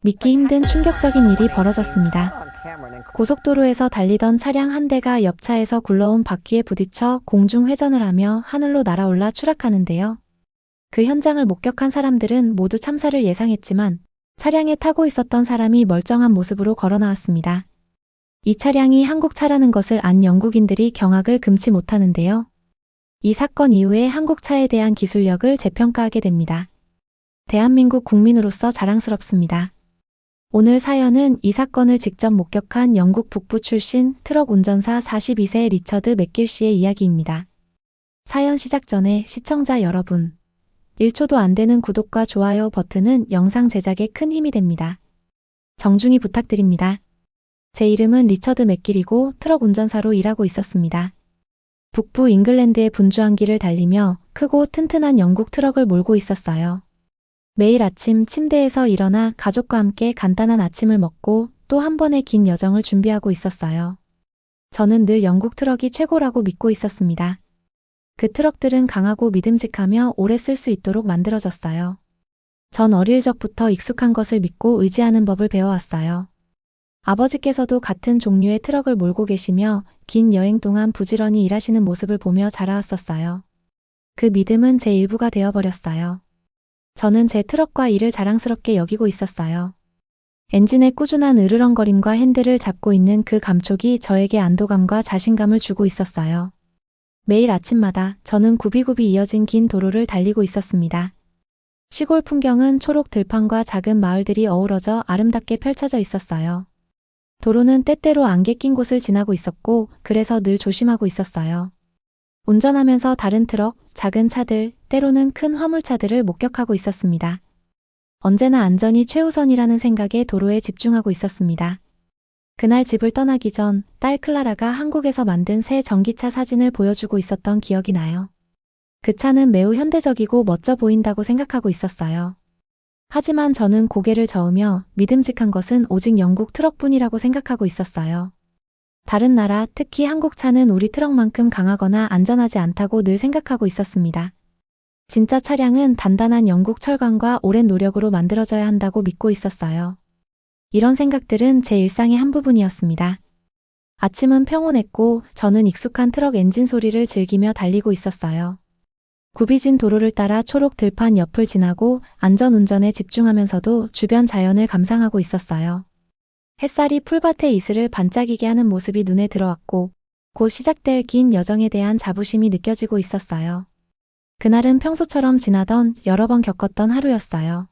믿기 힘든 충격적인 일이 벌어졌습니다. 고속도로에서 달리던 차량 한 대가 옆차에서 굴러온 바퀴에 부딪혀 공중 회전을 하며 하늘로 날아올라 추락하는데요. 그 현장을 목격한 사람들은 모두 참사를 예상했지만 차량에 타고 있었던 사람이 멀쩡한 모습으로 걸어 나왔습니다. 이 차량이 한국 차라는 것을 안 영국인들이 경악을 금치 못하는데요. 이 사건 이후에 한국 차에 대한 기술력을 재평가하게 됩니다. 대한민국 국민으로서 자랑스럽습니다. 오늘 사연은 이 사건을 직접 목격한 영국 북부 출신 트럭 운전사 42세 리처드 맥길 씨의 이야기입니다. 사연 시작 전에 시청자 여러분, 1초도 안 되는 구독과 좋아요 버튼은 영상 제작에 큰 힘이 됩니다. 정중히 부탁드립니다. 제 이름은 리처드 맥길이고 트럭 운전사로 일하고 있었습니다. 북부 잉글랜드의 분주한 길을 달리며 크고 튼튼한 영국 트럭을 몰고 있었어요. 매일 아침 침대에서 일어나 가족과 함께 간단한 아침을 먹고 또 한 번의 긴 여정을 준비하고 있었어요. 저는 늘 영국 트럭이 최고라고 믿고 있었습니다. 그 트럭들은 강하고 믿음직하며 오래 쓸 수 있도록 만들어졌어요. 전 어릴 적부터 익숙한 것을 믿고 의지하는 법을 배워왔어요. 아버지께서도 같은 종류의 트럭을 몰고 계시며 긴 여행 동안 부지런히 일하시는 모습을 보며 자라왔었어요. 그 믿음은 제 일부가 되어버렸어요. 저는 제 트럭과 일을 자랑스럽게 여기고 있었어요. 엔진의 꾸준한 으르렁거림과 핸들을 잡고 있는 그 감촉이 저에게 안도감과 자신감을 주고 있었어요. 매일 아침마다 저는 굽이굽이 이어진 긴 도로를 달리고 있었습니다. 시골 풍경은 초록 들판과 작은 마을들이 어우러져 아름답게 펼쳐져 있었어요. 도로는 때때로 안개 낀 곳을 지나고 있었고 그래서 늘 조심하고 있었어요. 운전하면서 다른 트럭, 작은 차들, 때로는 큰 화물차들을 목격하고 있었습니다. 언제나 안전이 최우선이라는 생각에 도로에 집중하고 있었습니다. 그날 집을 떠나기 전 딸 클라라가 한국에서 만든 새 전기차 사진을 보여주고 있었던 기억이 나요. 그 차는 매우 현대적이고 멋져 보인다고 생각하고 있었어요. 하지만 저는 고개를 저으며 믿음직한 것은 오직 영국 트럭뿐이라고 생각하고 있었어요. 다른 나라, 특히 한국 차는 우리 트럭만큼 강하거나 안전하지 않다고 늘 생각하고 있었습니다. 진짜 차량은 단단한 영국 철강과 오랜 노력으로 만들어져야 한다고 믿고 있었어요. 이런 생각들은 제 일상의 한 부분이었습니다. 아침은 평온했고 저는 익숙한 트럭 엔진 소리를 즐기며 달리고 있었어요. 굽이진 도로를 따라 초록 들판 옆을 지나고 안전운전에 집중하면서도 주변 자연을 감상하고 있었어요. 햇살이 풀밭의 이슬을 반짝이게 하는 모습이 눈에 들어왔고 곧 시작될 긴 여정에 대한 자부심이 느껴지고 있었어요. 그날은 평소처럼 지나던 여러 번 겪었던 하루였어요.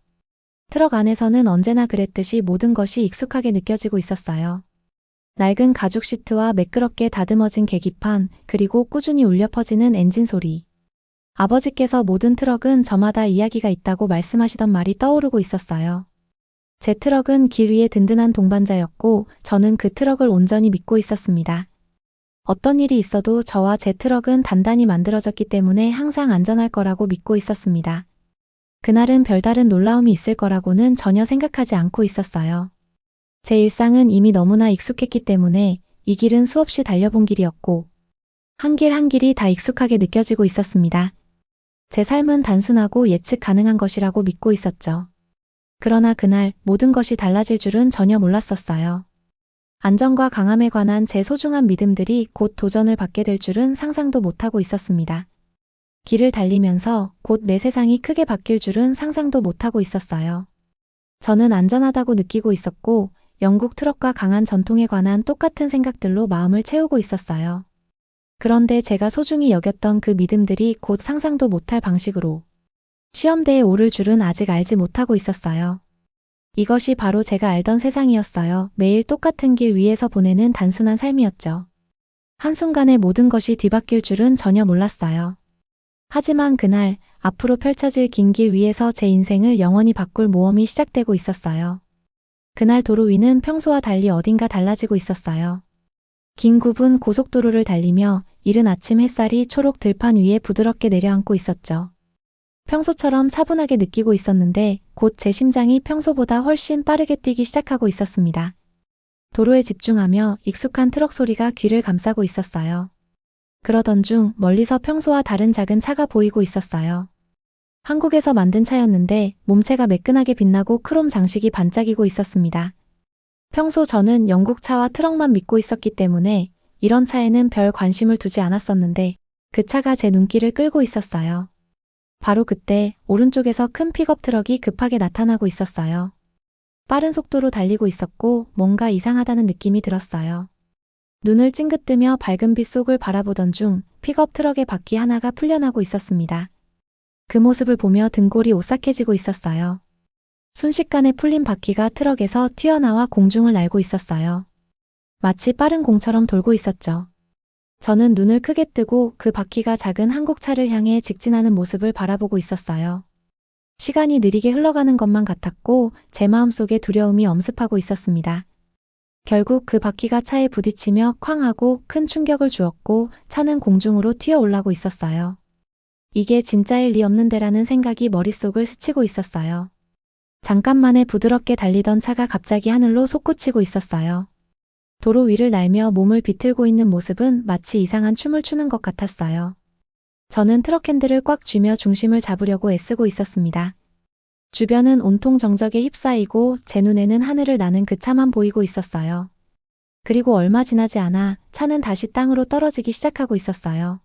트럭 안에서는 언제나 그랬듯이 모든 것이 익숙하게 느껴지고 있었어요. 낡은 가죽 시트와 매끄럽게 다듬어진 계기판, 그리고 꾸준히 울려 퍼지는 엔진 소리. 아버지께서 모든 트럭은 저마다 이야기가 있다고 말씀하시던 말이 떠오르고 있었어요. 제 트럭은 길 위의 든든한 동반자였고 저는 그 트럭을 온전히 믿고 있었습니다. 어떤 일이 있어도 저와 제 트럭은 단단히 만들어졌기 때문에 항상 안전할 거라고 믿고 있었습니다. 그날은 별다른 놀라움이 있을 거라고는 전혀 생각하지 않고 있었어요. 제 일상은 이미 너무나 익숙했기 때문에 이 길은 수없이 달려본 길이었고 한 길 한 길이 다 익숙하게 느껴지고 있었습니다. 제 삶은 단순하고 예측 가능한 것이라고 믿고 있었죠. 그러나 그날 모든 것이 달라질 줄은 전혀 몰랐었어요. 안전과 강함에 관한 제 소중한 믿음들이 곧 도전을 받게 될 줄은 상상도 못하고 있었습니다. 길을 달리면서 곧 내 세상이 크게 바뀔 줄은 상상도 못하고 있었어요. 저는 안전하다고 느끼고 있었고 영국 트럭과 강한 전통에 관한 똑같은 생각들로 마음을 채우고 있었어요. 그런데 제가 소중히 여겼던 그 믿음들이 곧 상상도 못할 방식으로 시험대에 오를 줄은 아직 알지 못하고 있었어요. 이것이 바로 제가 알던 세상이었어요. 매일 똑같은 길 위에서 보내는 단순한 삶이었죠. 한순간에 모든 것이 뒤바뀔 줄은 전혀 몰랐어요. 하지만 그날 앞으로 펼쳐질 긴 길 위에서 제 인생을 영원히 바꿀 모험이 시작되고 있었어요. 그날 도로 위는 평소와 달리 어딘가 달라지고 있었어요. 긴 굽은 고속도로를 달리며 이른 아침 햇살이 초록 들판 위에 부드럽게 내려앉고 있었죠. 평소처럼 차분하게 느끼고 있었는데 곧 제 심장이 평소보다 훨씬 빠르게 뛰기 시작하고 있었습니다. 도로에 집중하며 익숙한 트럭 소리가 귀를 감싸고 있었어요. 그러던 중 멀리서 평소와 다른 작은 차가 보이고 있었어요. 한국에서 만든 차였는데 몸체가 매끈하게 빛나고 크롬 장식이 반짝이고 있었습니다. 평소 저는 영국 차와 트럭만 믿고 있었기 때문에 이런 차에는 별 관심을 두지 않았었는데 그 차가 제 눈길을 끌고 있었어요. 바로 그때 오른쪽에서 큰 픽업 트럭이 급하게 나타나고 있었어요. 빠른 속도로 달리고 있었고 뭔가 이상하다는 느낌이 들었어요. 눈을 찡긋 뜨며 밝은 빛 속을 바라보던 중 픽업 트럭의 바퀴 하나가 풀려나고 있었습니다. 그 모습을 보며 등골이 오싹해지고 있었어요. 순식간에 풀린 바퀴가 트럭에서 튀어나와 공중을 날고 있었어요. 마치 빠른 공처럼 돌고 있었죠. 저는 눈을 크게 뜨고 그 바퀴가 작은 한국차를 향해 직진하는 모습을 바라보고 있었어요. 시간이 느리게 흘러가는 것만 같았고 제 마음속에 두려움이 엄습하고 있었습니다. 결국 그 바퀴가 차에 부딪히며 쾅 하고 큰 충격을 주었고 차는 공중으로 튀어 올라고 있었어요. 이게 진짜일 리 없는데라는 생각이 머릿속을 스치고 있었어요. 잠깐만에 부드럽게 달리던 차가 갑자기 하늘로 솟구치고 있었어요. 도로 위를 날며 몸을 비틀고 있는 모습은 마치 이상한 춤을 추는 것 같았어요. 저는 트럭 핸들을 꽉 쥐며 중심을 잡으려고 애쓰고 있었습니다. 주변은 온통 정적에 휩싸이고 제 눈에는 하늘을 나는 그 차만 보이고 있었어요. 그리고 얼마 지나지 않아 차는 다시 땅으로 떨어지기 시작하고 있었어요.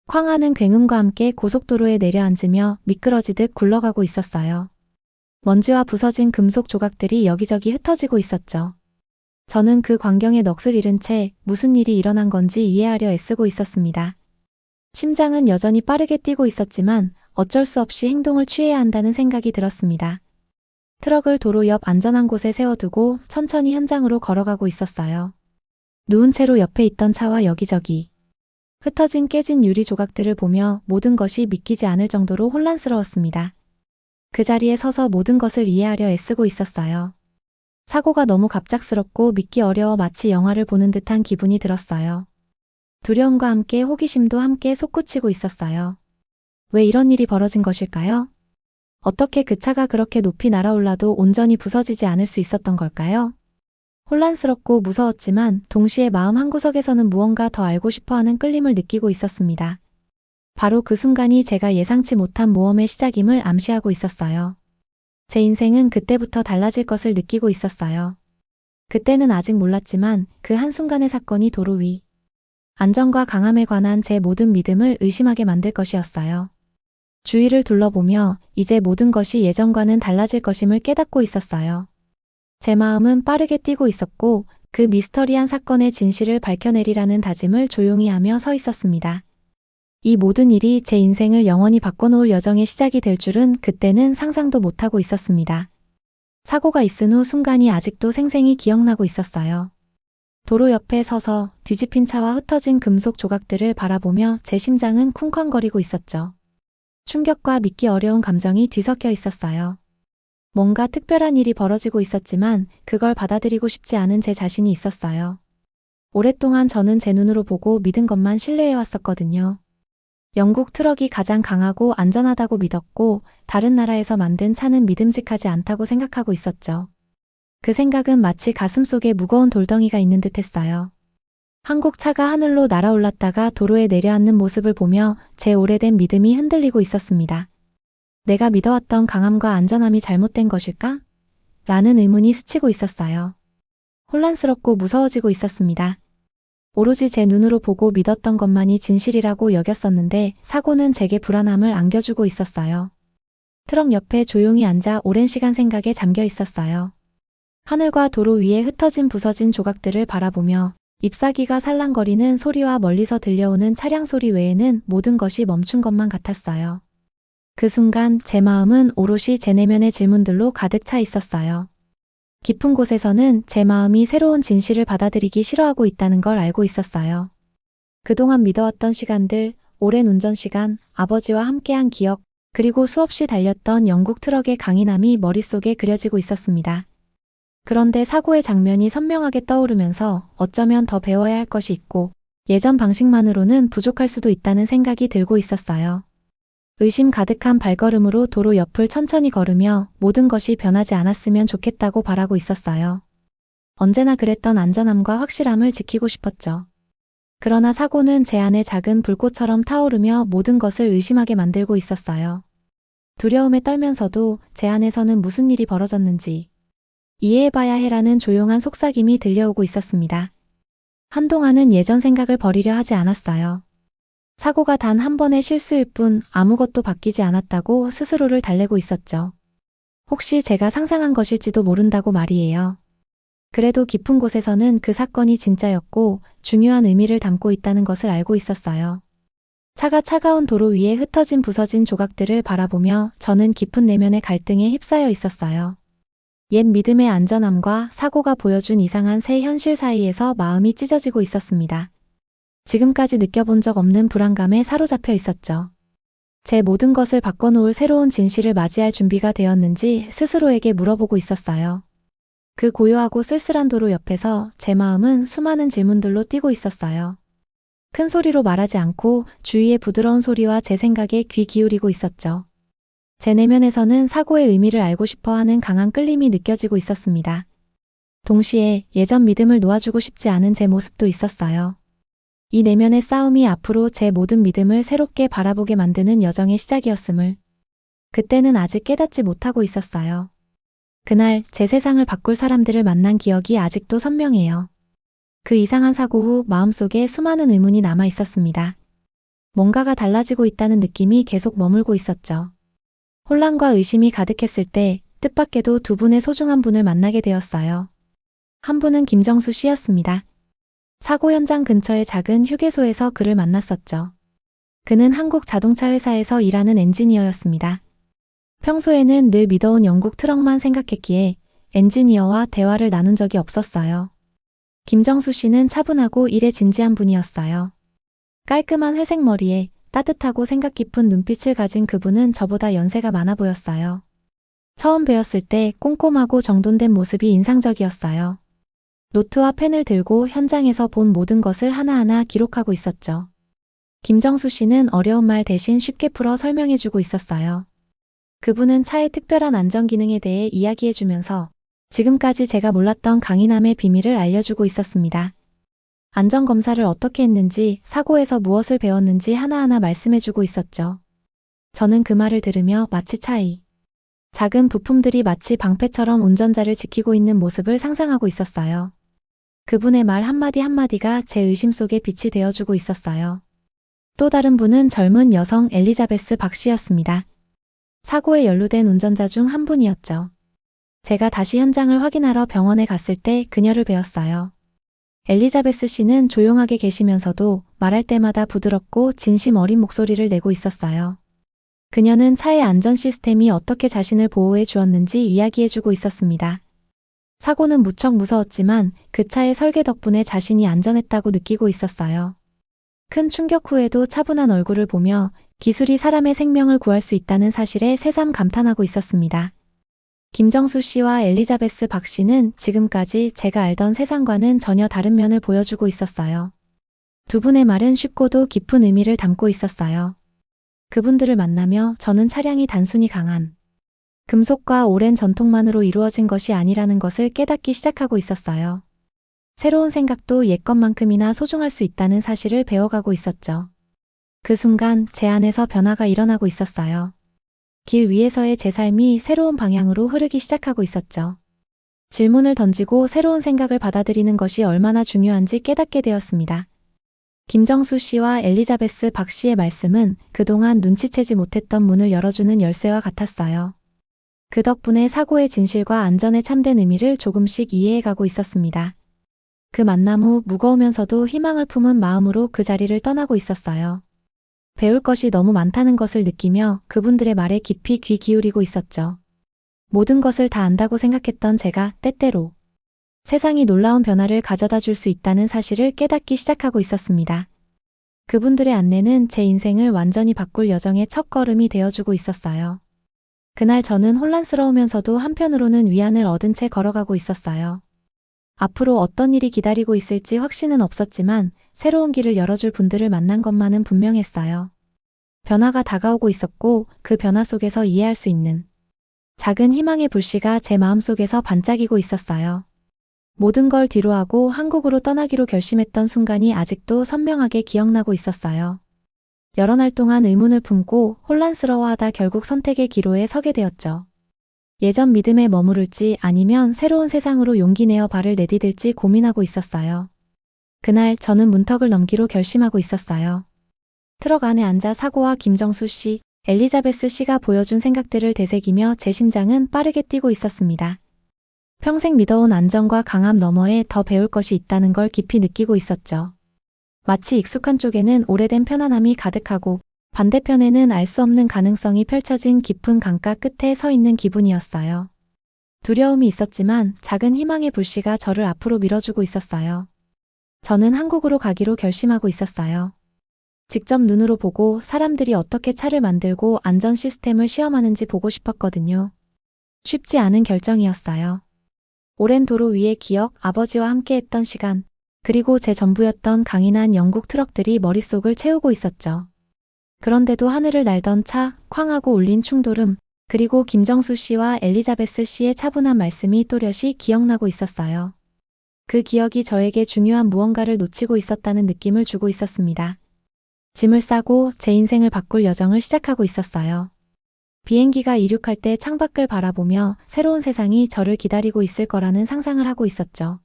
쾅 하는 굉음과 함께 고속도로에 내려앉으며 미끄러지듯 굴러가고 있었어요. 먼지와 부서진 금속 조각들이 여기저기 흩어지고 있었죠. 저는 그 광경에 넋을 잃은 채 무슨 일이 일어난 건지 이해하려 애쓰고 있었습니다. 심장은 여전히 빠르게 뛰고 있었지만 어쩔 수 없이 행동을 취해야 한다는 생각이 들었습니다. 트럭을 도로 옆 안전한 곳에 세워두고 천천히 현장으로 걸어가고 있었어요. 누운 채로 옆에 있던 차와 여기저기 흩어진 깨진 유리 조각들을 보며 모든 것이 믿기지 않을 정도로 혼란스러웠습니다. 그 자리에 서서 모든 것을 이해하려 애쓰고 있었어요. 사고가 너무 갑작스럽고 믿기 어려워 마치 영화를 보는 듯한 기분이 들었어요. 두려움과 함께 호기심도 함께 솟구치고 있었어요. 왜 이런 일이 벌어진 것일까요? 어떻게 그 차가 그렇게 높이 날아올라도 온전히 부서지지 않을 수 있었던 걸까요? 혼란스럽고 무서웠지만 동시에 마음 한구석에서는 무언가 더 알고 싶어하는 끌림을 느끼고 있었습니다. 바로 그 순간이 제가 예상치 못한 모험의 시작임을 암시하고 있었어요. 제 인생은 그때부터 달라질 것을 느끼고 있었어요. 그때는 아직 몰랐지만 그 한순간의 사건이 도로 위 안전과 강함에 관한 제 모든 믿음을 의심하게 만들 것이었어요. 주위를 둘러보며 이제 모든 것이 예전과는 달라질 것임을 깨닫고 있었어요. 제 마음은 빠르게 뛰고 있었고 그 미스터리한 사건의 진실을 밝혀내리라는 다짐을 조용히 하며 서 있었습니다. 이 모든 일이 제 인생을 영원히 바꿔놓을 여정의 시작이 될 줄은 그때는 상상도 못하고 있었습니다. 사고가 있은 후 순간이 아직도 생생히 기억나고 있었어요. 도로 옆에 서서 뒤집힌 차와 흩어진 금속 조각들을 바라보며 제 심장은 쿵쾅거리고 있었죠. 충격과 믿기 어려운 감정이 뒤섞여 있었어요. 뭔가 특별한 일이 벌어지고 있었지만 그걸 받아들이고 싶지 않은 제 자신이 있었어요. 오랫동안 저는 제 눈으로 보고 믿은 것만 신뢰해왔었거든요. 영국 트럭이 가장 강하고 안전하다고 믿었고 다른 나라에서 만든 차는 믿음직하지 않다고 생각하고 있었죠. 그 생각은 마치 가슴속에 무거운 돌덩이가 있는 듯 했어요. 한국 차가 하늘로 날아올랐다가 도로에 내려앉는 모습을 보며 제 오래된 믿음이 흔들리고 있었습니다. 내가 믿어왔던 강함과 안전함이 잘못된 것일까? 라는 의문이 스치고 있었어요. 혼란스럽고 무서워지고 있었습니다. 오로지 제 눈으로 보고 믿었던 것만이 진실이라고 여겼었는데 사고는 제게 불안함을 안겨주고 있었어요. 트럭 옆에 조용히 앉아 오랜 시간 생각에 잠겨 있었어요. 하늘과 도로 위에 흩어진 부서진 조각들을 바라보며 잎사귀가 살랑거리는 소리와 멀리서 들려오는 차량 소리 외에는 모든 것이 멈춘 것만 같았어요. 그 순간 제 마음은 오롯이 제 내면의 질문들로 가득 차 있었어요. 깊은 곳에서는 제 마음이 새로운 진실을 받아들이기 싫어하고 있다는 걸 알고 있었어요. 그동안 믿어왔던 시간들, 오랜 운전 시간, 아버지와 함께한 기억, 그리고 수없이 달렸던 영국 트럭의 강인함이 머릿속에 그려지고 있었습니다. 그런데 사고의 장면이 선명하게 떠오르면서 어쩌면 더 배워야 할 것이 있고 예전 방식만으로는 부족할 수도 있다는 생각이 들고 있었어요. 의심 가득한 발걸음으로 도로 옆을 천천히 걸으며 모든 것이 변하지 않았으면 좋겠다고 바라고 있었어요. 언제나 그랬던 안전함과 확실함을 지키고 싶었죠. 그러나 사고는 제 안에 작은 불꽃처럼 타오르며 모든 것을 의심하게 만들고 있었어요. 두려움에 떨면서도 제 안에서는 무슨 일이 벌어졌는지 이해해봐야 해라는 조용한 속삭임이 들려오고 있었습니다. 한동안은 예전 생각을 버리려 하지 않았어요. 사고가 단 한 번의 실수일 뿐 아무것도 바뀌지 않았다고 스스로를 달래고 있었죠. 혹시 제가 상상한 것일지도 모른다고 말이에요. 그래도 깊은 곳에서는 그 사건이 진짜였고 중요한 의미를 담고 있다는 것을 알고 있었어요. 차가 차가운 도로 위에 흩어진 부서진 조각들을 바라보며 저는 깊은 내면의 갈등에 휩싸여 있었어요. 옛 믿음의 안전함과 사고가 보여준 이상한 새 현실 사이에서 마음이 찢어지고 있었습니다. 지금까지 느껴본 적 없는 불안감에 사로잡혀 있었죠. 제 모든 것을 바꿔놓을 새로운 진실을 맞이할 준비가 되었는지 스스로에게 물어보고 있었어요. 그 고요하고 쓸쓸한 도로 옆에서 제 마음은 수많은 질문들로 뛰고 있었어요. 큰 소리로 말하지 않고 주위의 부드러운 소리와 제 생각에 귀 기울이고 있었죠. 제 내면에서는 사고의 의미를 알고 싶어하는 강한 끌림이 느껴지고 있었습니다. 동시에 예전 믿음을 놓아주고 싶지 않은 제 모습도 있었어요. 이 내면의 싸움이 앞으로 제 모든 믿음을 새롭게 바라보게 만드는 여정의 시작이었음을 그때는 아직 깨닫지 못하고 있었어요. 그날 제 세상을 바꿀 사람들을 만난 기억이 아직도 선명해요. 그 이상한 사고 후 마음속에 수많은 의문이 남아 있었습니다. 뭔가가 달라지고 있다는 느낌이 계속 머물고 있었죠. 혼란과 의심이 가득했을 때 뜻밖에도 두 분의 소중한 분을 만나게 되었어요. 한 분은 김정수 씨였습니다. 사고 현장 근처의 작은 휴게소에서 그를 만났었죠. 그는 한국 자동차 회사에서 일하는 엔지니어였습니다. 평소에는 늘 믿어온 영국 트럭만 생각했기에 엔지니어와 대화를 나눈 적이 없었어요. 김정수 씨는 차분하고 일에 진지한 분이었어요. 깔끔한 회색 머리에 따뜻하고 생각 깊은 눈빛을 가진 그분은 저보다 연세가 많아 보였어요. 처음 뵈었을 때 꼼꼼하고 정돈된 모습이 인상적이었어요. 노트와 펜을 들고 현장에서 본 모든 것을 하나하나 기록하고 있었죠. 김정수 씨는 어려운 말 대신 쉽게 풀어 설명해주고 있었어요. 그분은 차의 특별한 안전 기능에 대해 이야기해주면서 지금까지 제가 몰랐던 강인함의 비밀을 알려주고 있었습니다. 안전검사를 어떻게 했는지, 사고에서 무엇을 배웠는지 하나하나 말씀해주고 있었죠. 저는 그 말을 들으며 마치 작은 부품들이 마치 방패처럼 운전자를 지키고 있는 모습을 상상하고 있었어요. 그분의 말 한마디 한마디가 제 의심 속에 빛이 되어주고 있었어요. 또 다른 분은 젊은 여성 엘리자베스 박 씨였습니다. 사고에 연루된 운전자 중 한 분이었죠. 제가 다시 현장을 확인하러 병원에 갔을 때 그녀를 뵈었어요. 엘리자베스 씨는 조용하게 계시면서도 말할 때마다 부드럽고 진심 어린 목소리를 내고 있었어요. 그녀는 차의 안전 시스템이 어떻게 자신을 보호해 주었는지 이야기해주고 있었습니다. 사고는 무척 무서웠지만 그 차의 설계 덕분에 자신이 안전했다고 느끼고 있었어요. 큰 충격 후에도 차분한 얼굴을 보며 기술이 사람의 생명을 구할 수 있다는 사실에 새삼 감탄하고 있었습니다. 김정수 씨와 엘리자베스 박 씨는 지금까지 제가 알던 세상과는 전혀 다른 면을 보여주고 있었어요. 두 분의 말은 쉽고도 깊은 의미를 담고 있었어요. 그분들을 만나며 저는 차량이 단순히 강한 금속과 오랜 전통만으로 이루어진 것이 아니라는 것을 깨닫기 시작하고 있었어요. 새로운 생각도 옛것만큼이나 소중할 수 있다는 사실을 배워가고 있었죠. 그 순간 제 안에서 변화가 일어나고 있었어요. 길 위에서의 제 삶이 새로운 방향으로 흐르기 시작하고 있었죠. 질문을 던지고 새로운 생각을 받아들이는 것이 얼마나 중요한지 깨닫게 되었습니다. 김정수 씨와 엘리자베스 박 씨의 말씀은 그동안 눈치채지 못했던 문을 열어주는 열쇠와 같았어요. 그 덕분에 사고의 진실과 안전의 참된 의미를 조금씩 이해해가고 있었습니다. 그 만남 후 무거우면서도 희망을 품은 마음으로 그 자리를 떠나고 있었어요. 배울 것이 너무 많다는 것을 느끼며 그분들의 말에 깊이 귀 기울이고 있었죠. 모든 것을 다 안다고 생각했던 제가 때때로 세상이 놀라운 변화를 가져다 줄 수 있다는 사실을 깨닫기 시작하고 있었습니다. 그분들의 안내는 제 인생을 완전히 바꿀 여정의 첫걸음이 되어주고 있었어요. 그날 저는 혼란스러우면서도 한편으로는 위안을 얻은 채 걸어가고 있었어요. 앞으로 어떤 일이 기다리고 있을지 확신은 없었지만 새로운 길을 열어줄 분들을 만난 것만은 분명했어요. 변화가 다가오고 있었고 그 변화 속에서 이해할 수 있는 작은 희망의 불씨가 제 마음속에서 반짝이고 있었어요. 모든 걸 뒤로하고 한국으로 떠나기로 결심했던 순간이 아직도 선명하게 기억나고 있었어요. 여러 날 동안 의문을 품고 혼란스러워하다 결국 선택의 기로에 서게 되었죠. 예전 믿음에 머무를지 아니면 새로운 세상으로 용기 내어 발을 내디딜지 고민하고 있었어요. 그날 저는 문턱을 넘기로 결심하고 있었어요. 트럭 안에 앉아 사고와 김정수 씨, 엘리자베스 씨가 보여준 생각들을 되새기며 제 심장은 빠르게 뛰고 있었습니다. 평생 믿어온 안정과 강함 너머에 더 배울 것이 있다는 걸 깊이 느끼고 있었죠. 마치 익숙한 쪽에는 오래된 편안함이 가득하고 반대편에는 알 수 없는 가능성이 펼쳐진 깊은 강가 끝에 서 있는 기분이었어요. 두려움이 있었지만 작은 희망의 불씨가 저를 앞으로 밀어주고 있었어요. 저는 한국으로 가기로 결심하고 있었어요. 직접 눈으로 보고 사람들이 어떻게 차를 만들고 안전 시스템을 시험하는지 보고 싶었거든요. 쉽지 않은 결정이었어요. 오랜 도로 위의 기억, 아버지와 함께했던 시간, 그리고 제 전부였던 강인한 영국 트럭들이 머릿속을 채우고 있었죠. 그런데도 하늘을 날던 차, 쾅하고 울린 충돌음, 그리고 김정수 씨와 엘리자베스 씨의 차분한 말씀이 또렷이 기억나고 있었어요. 그 기억이 저에게 중요한 무언가를 놓치고 있었다는 느낌을 주고 있었습니다. 짐을 싸고 제 인생을 바꿀 여정을 시작하고 있었어요. 비행기가 이륙할 때 창밖을 바라보며 새로운 세상이 저를 기다리고 있을 거라는 상상을 하고 있었죠.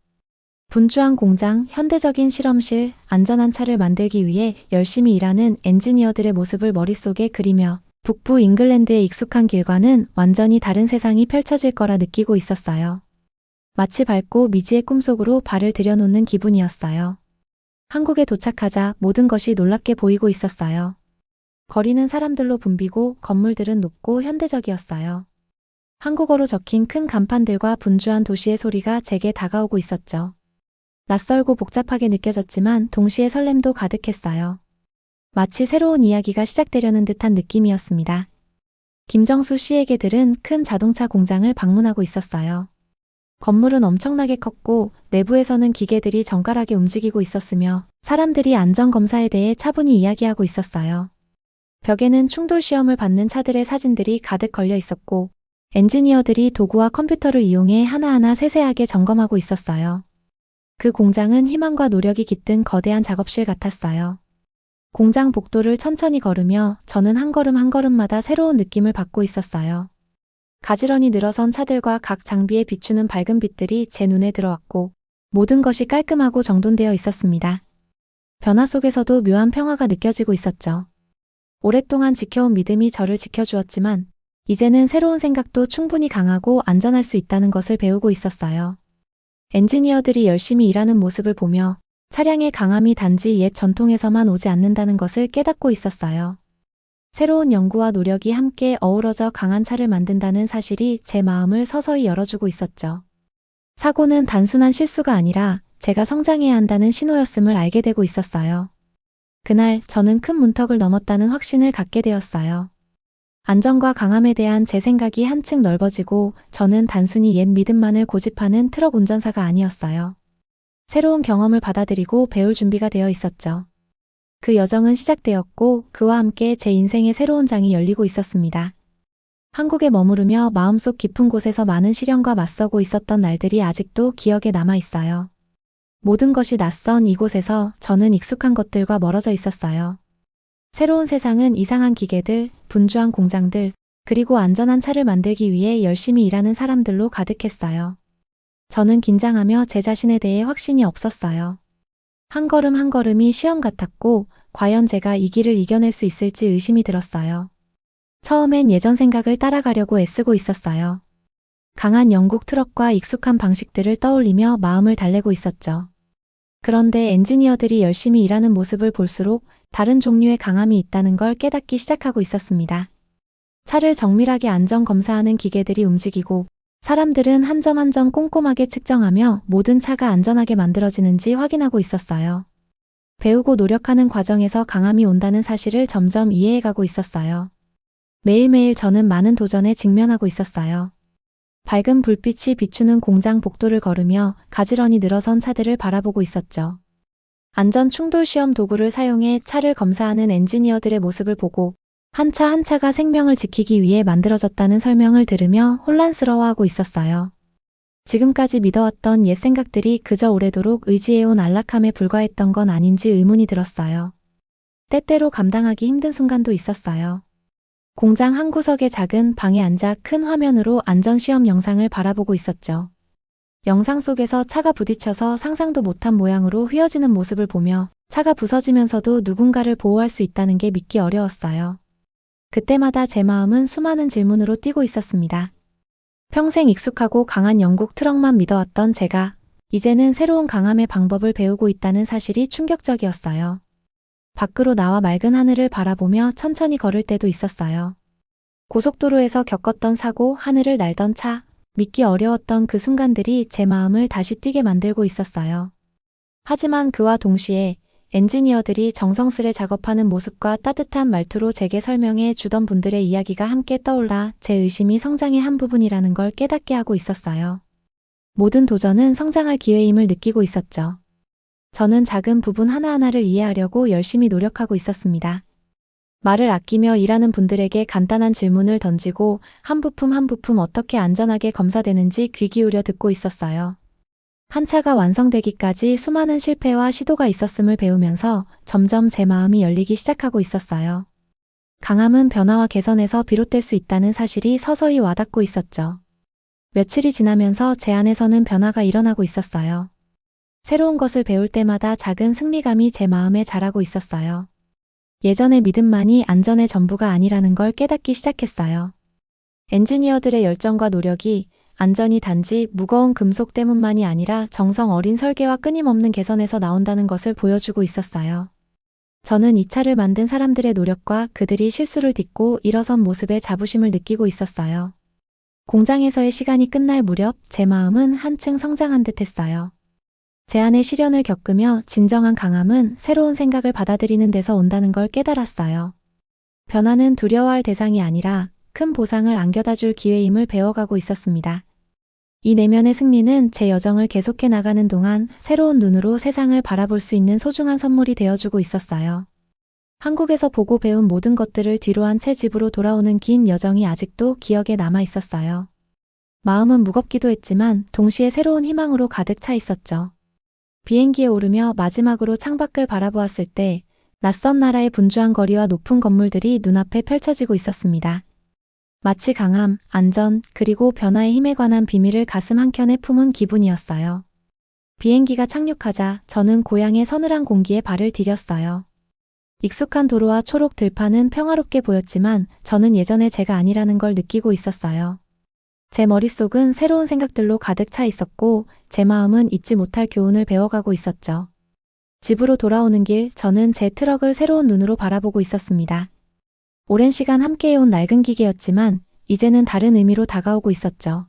분주한 공장, 현대적인 실험실, 안전한 차를 만들기 위해 열심히 일하는 엔지니어들의 모습을 머릿속에 그리며 북부 잉글랜드의 익숙한 길과는 완전히 다른 세상이 펼쳐질 거라 느끼고 있었어요. 마치 밝고 미지의 꿈속으로 발을 들여놓는 기분이었어요. 한국에 도착하자 모든 것이 놀랍게 보이고 있었어요. 거리는 사람들로 붐비고 건물들은 높고 현대적이었어요. 한국어로 적힌 큰 간판들과 분주한 도시의 소리가 제게 다가오고 있었죠. 낯설고 복잡하게 느껴졌지만 동시에 설렘도 가득했어요. 마치 새로운 이야기가 시작되려는 듯한 느낌이었습니다. 김정수 씨에게 들은 큰 자동차 공장을 방문하고 있었어요. 건물은 엄청나게 컸고 내부에서는 기계들이 정갈하게 움직이고 있었으며 사람들이 안전검사에 대해 차분히 이야기하고 있었어요. 벽에는 충돌 시험을 받는 차들의 사진들이 가득 걸려 있었고 엔지니어들이 도구와 컴퓨터를 이용해 하나하나 세세하게 점검하고 있었어요. 그 공장은 희망과 노력이 깃든 거대한 작업실 같았어요. 공장 복도를 천천히 걸으며 저는 한 걸음 한 걸음마다 새로운 느낌을 받고 있었어요. 가지런히 늘어선 차들과 각 장비에 비추는 밝은 빛들이 제 눈에 들어왔고 모든 것이 깔끔하고 정돈되어 있었습니다. 변화 속에서도 묘한 평화가 느껴지고 있었죠. 오랫동안 지켜온 믿음이 저를 지켜주었지만 이제는 새로운 생각도 충분히 강하고 안전할 수 있다는 것을 배우고 있었어요. 엔지니어들이 열심히 일하는 모습을 보며 차량의 강함이 단지 옛 전통에서만 오지 않는다는 것을 깨닫고 있었어요. 새로운 연구와 노력이 함께 어우러져 강한 차를 만든다는 사실이 제 마음을 서서히 열어주고 있었죠. 사고는 단순한 실수가 아니라 제가 성장해야 한다는 신호였음을 알게 되고 있었어요. 그날 저는 큰 문턱을 넘었다는 확신을 갖게 되었어요. 안전과 강함에 대한 제 생각이 한층 넓어지고 저는 단순히 옛 믿음만을 고집하는 트럭 운전사가 아니었어요. 새로운 경험을 받아들이고 배울 준비가 되어 있었죠. 그 여정은 시작되었고 그와 함께 제 인생의 새로운 장이 열리고 있었습니다. 한국에 머무르며 마음속 깊은 곳에서 많은 시련과 맞서고 있었던 날들이 아직도 기억에 남아 있어요. 모든 것이 낯선 이곳에서 저는 익숙한 것들과 멀어져 있었어요. 새로운 세상은 이상한 기계들, 분주한 공장들, 그리고 안전한 차를 만들기 위해 열심히 일하는 사람들로 가득했어요. 저는 긴장하며 제 자신에 대해 확신이 없었어요. 한 걸음 한 걸음이 시험 같았고 과연 제가 이 길을 이겨낼 수 있을지 의심이 들었어요. 처음엔 예전 생각을 따라가려고 애쓰고 있었어요. 강한 영국 트럭과 익숙한 방식들을 떠올리며 마음을 달래고 있었죠. 그런데 엔지니어들이 열심히 일하는 모습을 볼수록 다른 종류의 강함이 있다는 걸 깨닫기 시작하고 있었습니다. 차를 정밀하게 안전 검사하는 기계들이 움직이고 사람들은 한 점 한 점 꼼꼼하게 측정하며 모든 차가 안전하게 만들어지는지 확인하고 있었어요. 배우고 노력하는 과정에서 강함이 온다는 사실을 점점 이해해가고 있었어요. 매일매일 저는 많은 도전에 직면하고 있었어요. 밝은 불빛이 비추는 공장 복도를 걸으며 가지런히 늘어선 차들을 바라보고 있었죠. 안전 충돌 시험 도구를 사용해 차를 검사하는 엔지니어들의 모습을 보고 한 차 한 차가 생명을 지키기 위해 만들어졌다는 설명을 들으며 혼란스러워하고 있었어요. 지금까지 믿어왔던 옛 생각들이 그저 오래도록 의지해온 안락함에 불과했던 건 아닌지 의문이 들었어요. 때때로 감당하기 힘든 순간도 있었어요. 공장 한 구석의 작은 방에 앉아 큰 화면으로 안전시험 영상을 바라보고 있었죠. 영상 속에서 차가 부딪혀서 상상도 못한 모양으로 휘어지는 모습을 보며 차가 부서지면서도 누군가를 보호할 수 있다는 게 믿기 어려웠어요. 그때마다 제 마음은 수많은 질문으로 뛰고 있었습니다. 평생 익숙하고 강한 영국 트럭만 믿어왔던 제가 이제는 새로운 강함의 방법을 배우고 있다는 사실이 충격적이었어요. 밖으로 나와 맑은 하늘을 바라보며 천천히 걸을 때도 있었어요. 고속도로에서 겪었던 사고, 하늘을 날던 차, 믿기 어려웠던 그 순간들이 제 마음을 다시 뛰게 만들고 있었어요. 하지만 그와 동시에 엔지니어들이 정성스레 작업하는 모습과 따뜻한 말투로 제게 설명해 주던 분들의 이야기가 함께 떠올라 제 의심이 성장의 한 부분이라는 걸 깨닫게 하고 있었어요. 모든 도전은 성장할 기회임을 느끼고 있었죠. 저는 작은 부분 하나하나를 이해하려고 열심히 노력하고 있었습니다. 말을 아끼며 일하는 분들에게 간단한 질문을 던지고 한 부품 한 부품 어떻게 안전하게 검사되는지 귀 기울여 듣고 있었어요. 한 차가 완성되기까지 수많은 실패와 시도가 있었음을 배우면서 점점 제 마음이 열리기 시작하고 있었어요. 강함은 변화와 개선에서 비롯될 수 있다는 사실이 서서히 와닿고 있었죠. 며칠이 지나면서 제 안에서는 변화가 일어나고 있었어요. 새로운 것을 배울 때마다 작은 승리감이 제 마음에 자라고 있었어요. 예전의 믿음만이 안전의 전부가 아니라는 걸 깨닫기 시작했어요. 엔지니어들의 열정과 노력이 안전이 단지 무거운 금속 때문만이 아니라 정성 어린 설계와 끊임없는 개선에서 나온다는 것을 보여주고 있었어요. 저는 이 차를 만든 사람들의 노력과 그들이 실수를 딛고 일어선 모습에 자부심을 느끼고 있었어요. 공장에서의 시간이 끝날 무렵 제 마음은 한층 성장한 듯 했어요. 제 안의 시련을 겪으며 진정한 강함은 새로운 생각을 받아들이는 데서 온다는 걸 깨달았어요. 변화는 두려워할 대상이 아니라 큰 보상을 안겨다 줄 기회임을 배워가고 있었습니다. 이 내면의 승리는 제 여정을 계속해 나가는 동안 새로운 눈으로 세상을 바라볼 수 있는 소중한 선물이 되어주고 있었어요. 한국에서 보고 배운 모든 것들을 뒤로한 채 집으로 돌아오는 긴 여정이 아직도 기억에 남아 있었어요. 마음은 무겁기도 했지만 동시에 새로운 희망으로 가득 차 있었죠. 비행기에 오르며 마지막으로 창밖을 바라보았을 때 낯선 나라의 분주한 거리와 높은 건물들이 눈앞에 펼쳐지고 있었습니다. 마치 강함, 안전, 그리고 변화의 힘에 관한 비밀을 가슴 한켠에 품은 기분이었어요. 비행기가 착륙하자 저는 고향의 서늘한 공기에 발을 디뎠어요. 익숙한 도로와 초록 들판은 평화롭게 보였지만 저는 예전의 제가 아니라는 걸 느끼고 있었어요. 제 머릿속은 새로운 생각들로 가득 차 있었고 제 마음은 잊지 못할 교훈을 배워가고 있었죠. 집으로 돌아오는 길 저는 제 트럭을 새로운 눈으로 바라보고 있었습니다. 오랜 시간 함께해온 낡은 기계였지만 이제는 다른 의미로 다가오고 있었죠.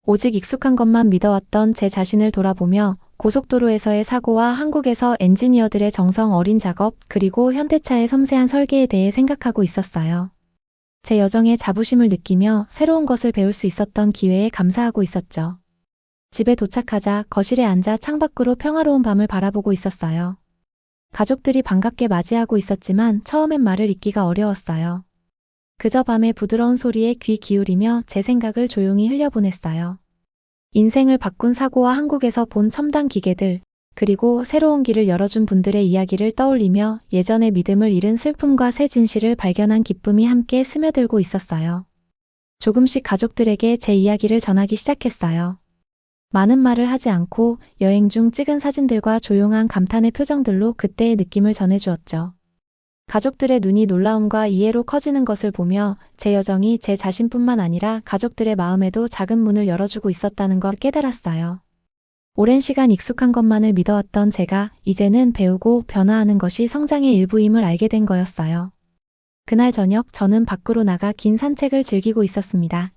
오직 익숙한 것만 믿어왔던 제 자신을 돌아보며 고속도로에서의 사고와 한국에서 엔지니어들의 정성 어린 작업 그리고 현대차의 섬세한 설계에 대해 생각하고 있었어요. 제 여정에 자부심을 느끼며 새로운 것을 배울 수 있었던 기회에 감사하고 있었죠. 집에 도착하자 거실에 앉아 창밖으로 평화로운 밤을 바라보고 있었어요. 가족들이 반갑게 맞이하고 있었지만 처음엔 말을 잇기가 어려웠어요. 그저 밤의 부드러운 소리에 귀 기울이며 제 생각을 조용히 흘려보냈어요. 인생을 바꾼 사고와 한국에서 본 첨단 기계들, 그리고 새로운 길을 열어준 분들의 이야기를 떠올리며 예전의 믿음을 잃은 슬픔과 새 진실을 발견한 기쁨이 함께 스며들고 있었어요. 조금씩 가족들에게 제 이야기를 전하기 시작했어요. 많은 말을 하지 않고 여행 중 찍은 사진들과 조용한 감탄의 표정들로 그때의 느낌을 전해주었죠. 가족들의 눈이 놀라움과 이해로 커지는 것을 보며 제 여정이 제 자신뿐만 아니라 가족들의 마음에도 작은 문을 열어주고 있었다는 걸 깨달았어요. 오랜 시간 익숙한 것만을 믿어왔던 제가 이제는 배우고 변화하는 것이 성장의 일부임을 알게 된 거였어요. 그날 저녁 저는 밖으로 나가 긴 산책을 즐기고 있었습니다.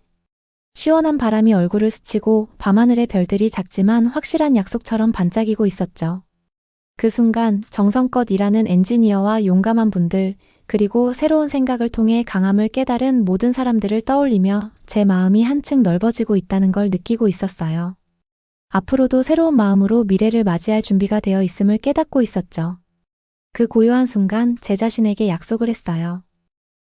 시원한 바람이 얼굴을 스치고 밤하늘의 별들이 작지만 확실한 약속처럼 반짝이고 있었죠. 그 순간 정성껏 일하는 엔지니어와 용감한 분들, 그리고 새로운 생각을 통해 강함을 깨달은 모든 사람들을 떠올리며 제 마음이 한층 넓어지고 있다는 걸 느끼고 있었어요. 앞으로도 새로운 마음으로 미래를 맞이할 준비가 되어 있음을 깨닫고 있었죠. 그 고요한 순간 제 자신에게 약속을 했어요.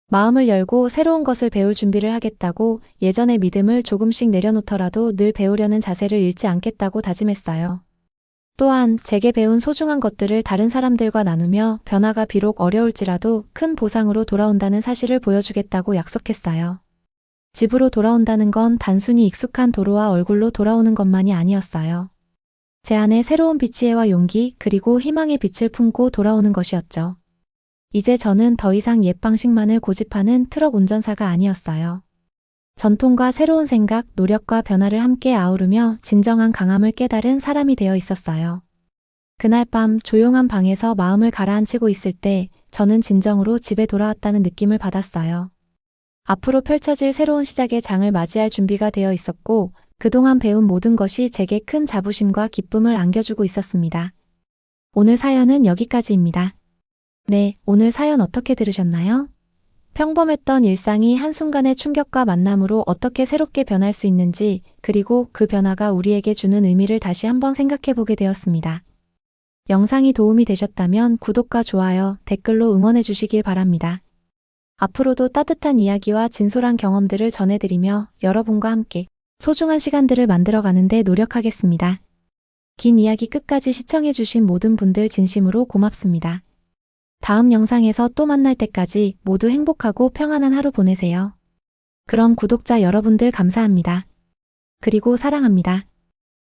마음을 열고 새로운 것을 배울 준비를 하겠다고, 예전의 믿음을 조금씩 내려놓더라도 늘 배우려는 자세를 잃지 않겠다고 다짐했어요. 또한 제게 배운 소중한 것들을 다른 사람들과 나누며 변화가 비록 어려울지라도 큰 보상으로 돌아온다는 사실을 보여주겠다고 약속했어요. 집으로 돌아온다는 건 단순히 익숙한 도로와 얼굴로 돌아오는 것만이 아니었어요. 제 안에 새로운 빛의 용기 그리고 희망의 빛을 품고 돌아오는 것이었죠. 이제 저는 더 이상 옛 방식만을 고집하는 트럭 운전사가 아니었어요. 전통과 새로운 생각, 노력과 변화를 함께 아우르며 진정한 강함을 깨달은 사람이 되어 있었어요. 그날 밤 조용한 방에서 마음을 가라앉히고 있을 때 저는 진정으로 집에 돌아왔다는 느낌을 받았어요. 앞으로 펼쳐질 새로운 시작의 장을 맞이할 준비가 되어 있었고 그동안 배운 모든 것이 제게 큰 자부심과 기쁨을 안겨주고 있었습니다. 오늘 사연은 여기까지입니다. 네, 오늘 사연 어떻게 들으셨나요? 평범했던 일상이 한순간의 충격과 만남으로 어떻게 새롭게 변할 수 있는지, 그리고 그 변화가 우리에게 주는 의미를 다시 한번 생각해보게 되었습니다. 영상이 도움이 되셨다면 구독과 좋아요, 댓글로 응원해 주시길 바랍니다. 앞으로도 따뜻한 이야기와 진솔한 경험들을 전해드리며 여러분과 함께 소중한 시간들을 만들어가는 데 노력하겠습니다. 긴 이야기 끝까지 시청해주신 모든 분들 진심으로 고맙습니다. 다음 영상에서 또 만날 때까지 모두 행복하고 평안한 하루 보내세요. 그럼 구독자 여러분들 감사합니다. 그리고 사랑합니다.